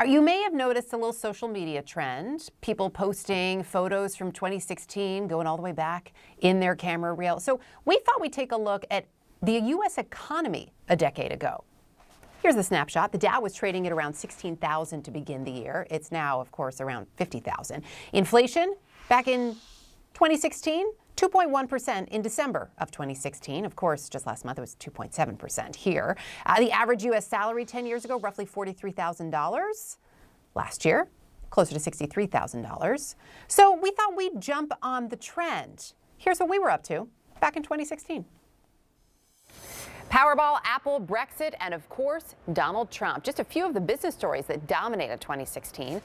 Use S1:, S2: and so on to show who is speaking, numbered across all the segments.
S1: You may have noticed a little social media trend, people posting photos from 2016 going all the way back in their camera reel. So we thought we'd take a look at the U.S. economy a decade ago. Here's the snapshot. The Dow was trading at around 16,000 to begin the year. It's now, of course, around 50,000. Inflation back in 2016, 2.1% in December of 2016. Of course, just last month it was 2.7% here. The average U.S. salary 10 years ago, roughly $43,000. Last year, closer to $63,000. So we thought we'd jump on the trend. Here's what we were up to back in 2016. Powerball, Apple, Brexit, and of course, Donald Trump. Just a few of the business stories that dominated 2016.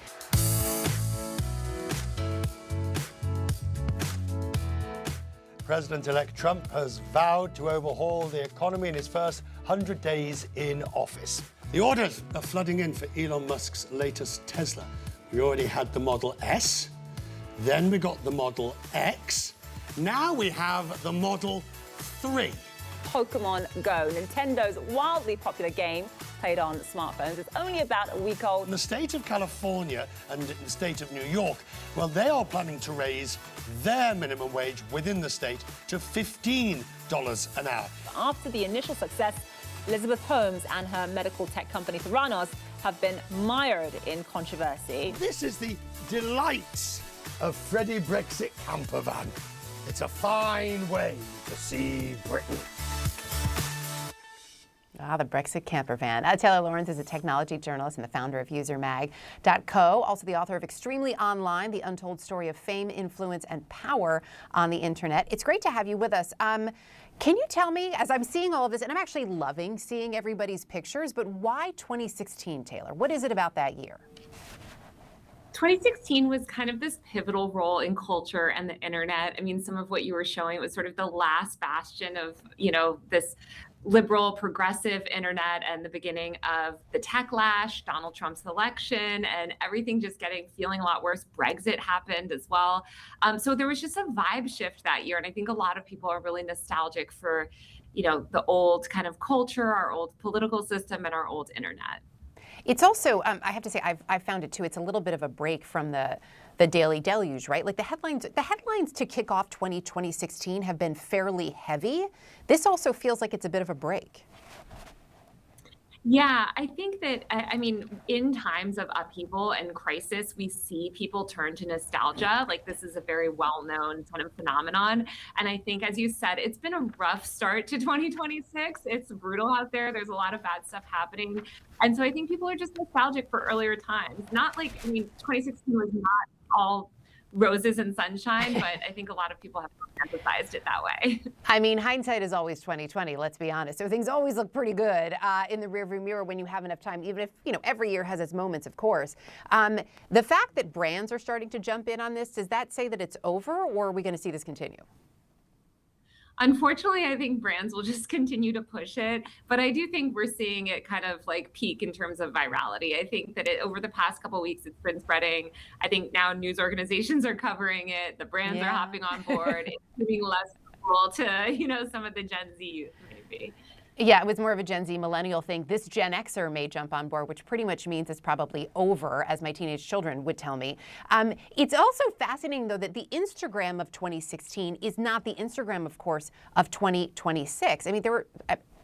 S2: President-elect Trump has vowed to overhaul the economy in his first 100 days in office. The orders are flooding in for Elon Musk's latest Tesla. We already had the Model S, then we got the Model X, now we have the Model 3.
S3: Pokemon Go, Nintendo's wildly popular game played on smartphones. It's only about a week old.
S2: In the state of California and the state of New York, well, they are planning to raise their minimum wage within the state to $15 an hour.
S3: After the initial success, Elizabeth Holmes and her medical tech company Theranos have been mired in controversy.
S2: This is the delights of Freddie Brexit camper van. It's a fine way to see Britain.
S1: The Brexit camper van. Taylor Lorenz is a technology journalist and the founder of usermag.co, also the author of Extremely Online, The Untold Story of Fame, Influence, and Power on the Internet. It's great to have you with us. Can you tell me, as I'm seeing all of this, and I'm actually loving seeing everybody's pictures, but why 2016, Taylor? What is it about that year?
S4: 2016 was kind of this pivotal role in culture and the internet. I mean, some of what you were showing, it was sort of the last bastion of, this liberal, progressive internet and the beginning of the techlash, Donald Trump's election, and everything just feeling a lot worse. Brexit happened as well. So there was just a vibe shift that year. And I think a lot of people are really nostalgic for, the old kind of culture, our old political system, and our old internet.
S1: It's also, I have to say, I've found it too. It's a little bit of a break from the daily deluge, right? Like the headlines to kick off 2016 have been fairly heavy. This also feels like it's a bit of a break.
S4: Yeah, I think that, in times of upheaval and crisis, we see people turn to nostalgia. Like this is a very well-known kind of phenomenon. And I think, as you said, it's been a rough start to 2026. It's brutal out there. There's a lot of bad stuff happening. And so I think people are just nostalgic for earlier times. 2016 was not all roses and sunshine, but I think a lot of people have emphasized it that way.
S1: I mean, hindsight is always 20/20, let's be honest. So things always look pretty good in the rearview mirror when you have enough time, even if, every year has its moments, of course. The fact that brands are starting to jump in on this, does that say that it's over, or are we going to see this continue?
S4: Unfortunately, I think brands will just continue to push it, but I do think we're seeing it kind of like peak in terms of virality. I think that over the past couple of weeks, it's been spreading. I think now news organizations are covering it. The brands are hopping on board. It's giving less cool to, some of the Gen Z youth maybe.
S1: Yeah, it was more of a Gen Z millennial thing. This Gen Xer may jump on board, which pretty much means it's probably over, as my teenage children would tell me. It's also fascinating, though, that the Instagram of 2016 is not the Instagram, of course, of 2026. I mean, there were,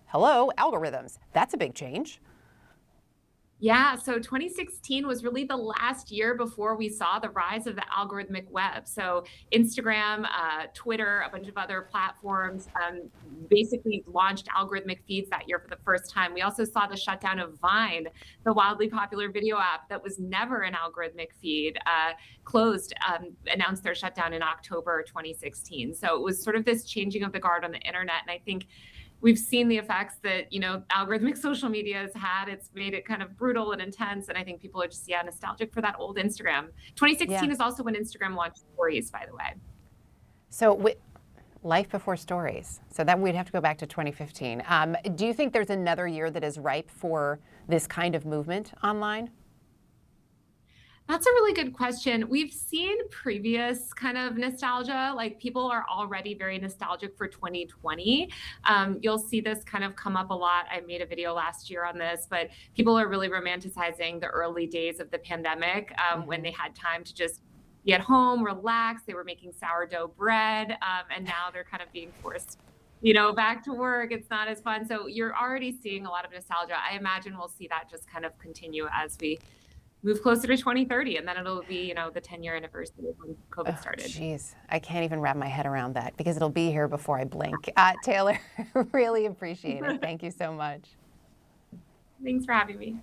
S1: hello, algorithms. That's a big change.
S4: Yeah, so 2016 was really the last year before we saw the rise of the algorithmic web. So Instagram, Twitter, a bunch of other platforms basically launched algorithmic feeds that year for the first time. We also saw the shutdown of Vine, the wildly popular video app that was never an algorithmic feed, announced their shutdown in October 2016. So it was sort of this changing of the guard on the internet. And I think we've seen the effects that, algorithmic social media has had. It's made it kind of brutal and intense. And I think people are just, nostalgic for that old Instagram. 2016 is also when Instagram launched Stories, by the way.
S1: So life before Stories. So then we'd have to go back to 2015. Do you think there's another year that is ripe for this kind of movement online?
S4: That's a really good question. We've seen previous kind of nostalgia, like people are already very nostalgic for 2020. You'll see this kind of come up a lot. I made a video last year on this, but people are really romanticizing the early days of the pandemic when they had time to just be at home, relax. They were making sourdough bread, and now they're kind of being forced, back to work. It's not as fun. So you're already seeing a lot of nostalgia. I imagine we'll see that just kind of continue as we move closer to 2030, and then it'll be, the 10-year anniversary of when COVID started.
S1: Jeez, I can't even wrap my head around that because it'll be here before I blink. Taylor, really appreciate it. Thank you so much.
S4: Thanks for having me.